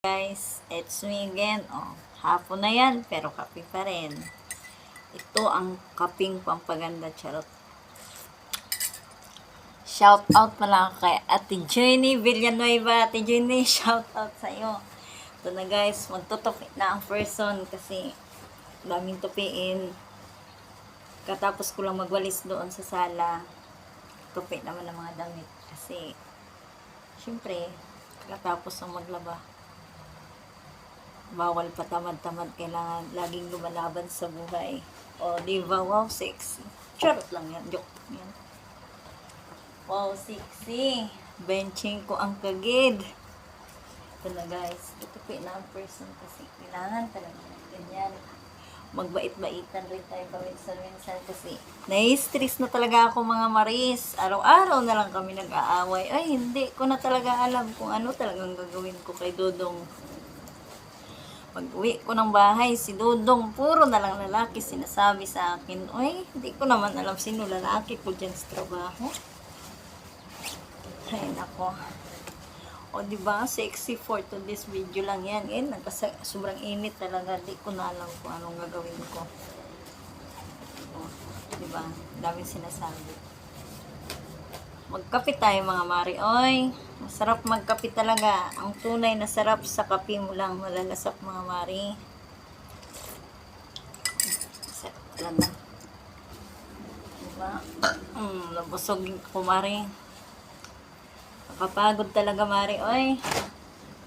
Guys, it's me again. Oh, hapon na yan, pero kape pa rin. Ito ang kaping pampaganda, charot. Shout out pala kay Ate Jenny Villanueva. Ate Jenny, shout out sa iyo. Ito na guys, magtutupi na ang person kasi daming tupiin. Katapos ko lang magwalis doon sa sala. Tupi naman ang mga damit kasi syempre, katapos ng maglaba. Bawal pa tamad-tamad, kailangan laging lumalaban sa buhay. O, diba? Wow, sexy. Charot lang yan. Joke yan. Wow, sexy. Benching ko ang kagid. Ito na guys. Tutupi na ang person kasi kailangan talaga ganyan. Magbait-baitan rin tayo paminsan-minsan kasi nai-stress na talaga ako mga maris. Araw-araw na lang kami nag-aaway. Ay, hindi ko na talaga alam kung ano talagang gagawin ko kay Dodong. Pag-uwi ko ng bahay, si Dodong, puro na lang lalaki sinasabi sa akin. Uy, hindi ko naman alam sino lalaki ko dyan sa trabaho. Ay, nako. O, diba, sexy for to this video lang yan. Sobrang init talaga. Hindi ko na alam kung anong gagawin ko. O, diba, daming sinasabi. Magkape tayo mga mari. Oy, masarap magkape talaga. Ang tunay na sarap sa kape mo lang malalasap mga mari. Sarap talaga. Diba? Nabusog ko mari. Nakapagod talaga mari. Oy,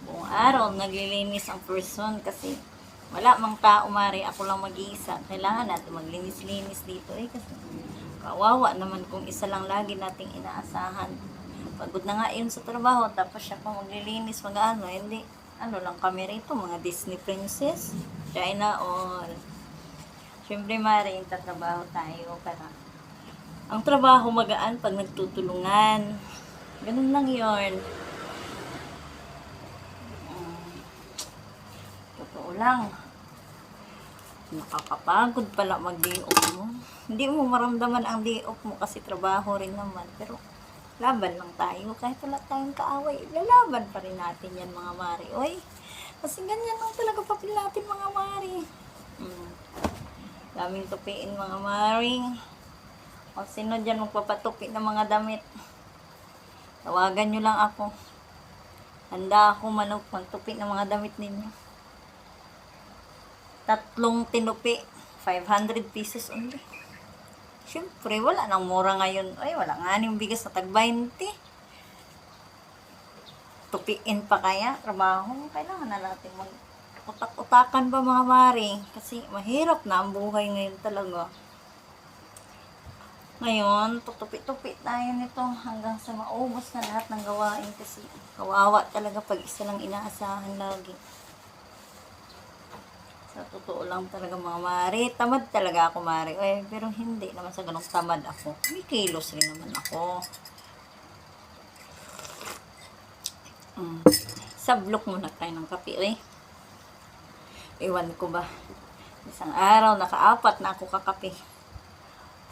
buong araw naglilinis ang person kasi wala mang tao mari. Ako lang mag-iisa. Kailangan natin maglinis-linis dito kasi kawawa naman kung isa lang lagi nating inaasahan. Pagod na nga yun sa trabaho, tapos siya pa maglilinis, mag-ano, hindi, ano lang kami rito, mga Disney princess, China all. Siyempre mari, tatrabaho tayo, para ang trabaho magaan pag nagtutulungan. Ganun lang yun. Totoo lang. Nakakapagod pala mag-day off mo. Hindi mo maramdaman ang day off mo kasi trabaho rin naman. Pero laban lang tayo. Kahit wala tayong kaaway, lalaban pa rin natin yan mga mari. Oy, kasi ganyan lang talaga papel natin mga mari. Daming tupiin mga mari. O sino dyan magpapatupi ng mga damit? Tawagan nyo lang ako. Handa ako magtupi ng mga damit ninyo. 3 tinupi, 500 pesos only. Siyempre, wala nang mura ngayon. Ay, wala nga yung bigas na tag 20. Tupiin pa kaya, trabaho. Kailangan na natin mag-utak-utakan ba mga mari? Kasi mahirap na ang buhay ngayon talaga. Ngayon, tutupi-tupi tayo nito hanggang sa maubos na lahat ng gawain kasi kawawa talaga pag isa lang inaasahan lagi. Sa totoo lang talaga mga mari. Tamad talaga ako mari. Eh, pero hindi naman sa ganong tamad ako. May kilos rin naman ako. Sablok muna tayo ng kape eh. Iwan ko ba. Isang araw, naka-4 na ako kakape.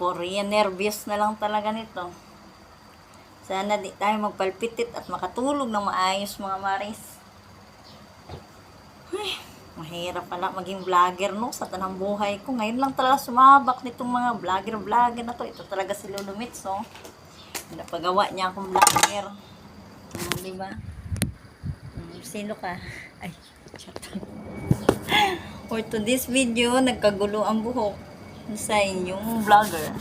Puri, nervyos na lang talaga nito. Sana di tayo magpalpitit at makatulog ng maayos mga maris. Ay, mahirap pala maging vlogger no sa tanang buhay ko. Ngayon lang talaga sumabak nitong mga vlogger na to. Ito talaga si Lolo Mitz, oh. Napagawa niya akong vlogger. Diba? Sino ka? Ay, chat. For today's video, nagkagulo ang buhok sa inyong vlogger.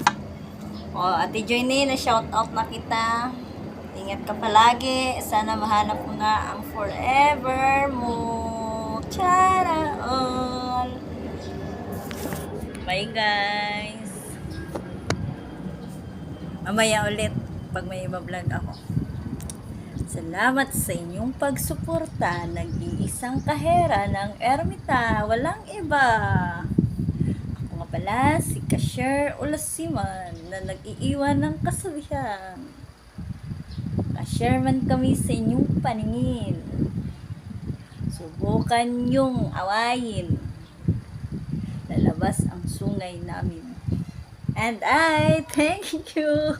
O, Ate Joyne, na shout out na kita. Ingat ka palagi. Sana mahanap mo na ang forever mo. Chara all. Bye guys. Mamaya ulit pag may iba-vlog ako. Salamat sa inyong pagsuporta. Nag-iisang kahera ng Ermita. Walang iba. Ako nga pala si Cashier Ulasiman na nag-iiwan ng kasabihan. Cashier man kami sa inyong paningin. Subukan yung awayin. Lalabas ang sungay namin. And I thank you.